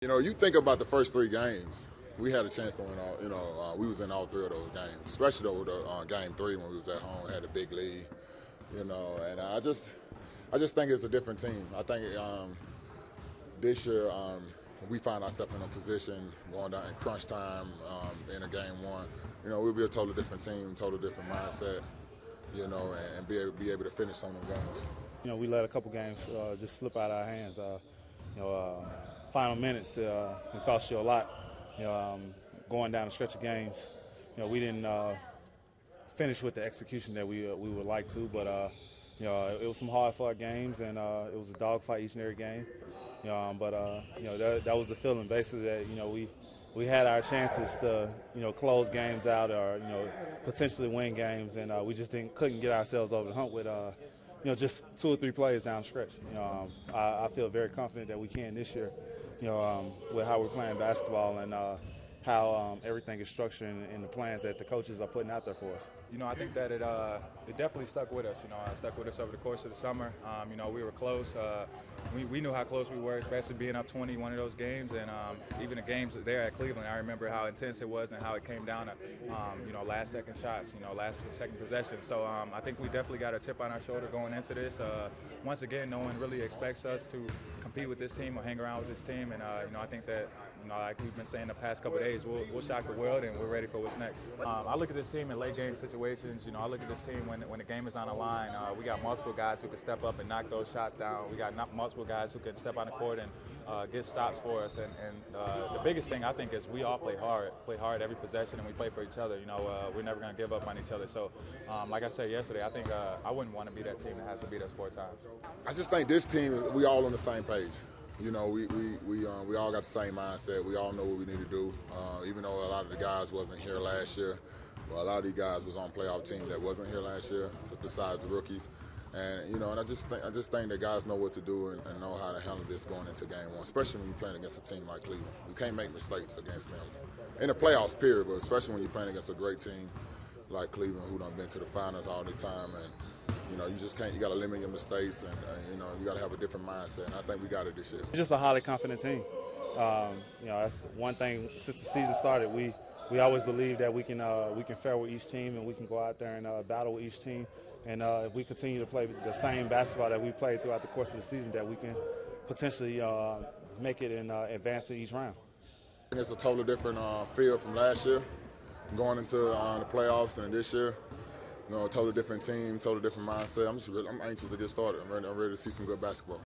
You think about the first three games. We had a chance to win all. We was in all three of those games, especially though the game three when we was at home, had a big lead. And I just think it's a different team. I think this year we find ourselves in a position going down in crunch time in a game one. We'll be a totally different team, totally different mindset. And be able to finish some of the games. We let a couple games just slip out of our hands. Final minutes can cost you a lot. Going down the stretch of games, we didn't finish with the execution that we would like to, but it was some hard-fought games, and it was a dogfight each and every game. That was the feeling, basically, that we had our chances to close games out or potentially win games, and we just couldn't get ourselves over the hump with just 2 or 3 plays down the stretch. I feel very confident that we can this year. With how we're playing basketball and how everything is structured in the plans that the coaches are putting out there for us. I think that it definitely stuck with us. It stuck with us over the course of the summer. We were close. We knew how close we were, especially being up 20 one of those games, and even the games there at Cleveland. I remember how intense it was and how it came down to last-second shots, last-second possession. So I think we definitely got a chip on our shoulder going into this. Once again, no one really expects us to compete with this team or hang around with this team, and I think that like we've been saying the past couple of days, we'll shock the world, and we're ready for what's next. I look at this team in late game situations. I look at this team when the game is on the line. We got multiple guys who can step up and knock those shots down. We got multiple guys who can step on the court and get stops for us. And the biggest thing I think is we all play hard every possession, and we play for each other. We're never going to give up on each other. So, like I said yesterday, I think I wouldn't want to be that team that has to beat us 4 times. I just think this team, we all on the same page. We all got the same mindset. We all know what we need to do. Even though a lot of the guys wasn't here last year, but a lot of these guys was on playoff team that wasn't here last year, besides the rookies. And and I just think that guys know what to do and know how to handle this going into game one, especially when you're playing against a team like Cleveland. You can't make mistakes against them in the playoffs, period. But especially when you're playing against a great team like Cleveland, who done been to the finals all the time, and you just can't. You got to limit your mistakes, and you got to have a different mindset. And I think we got it this year. Just a highly confident team. That's one thing since the season started. We always believe that we can fare with each team, and we can go out there and battle with each team. And if we continue to play the same basketball that we played throughout the course of the season, that we can potentially make it and advance to each round. It's a totally different feel from last year, going into the playoffs, and this year. A totally different team, totally different mindset. I'm anxious to get started. I'm ready to see some good basketball.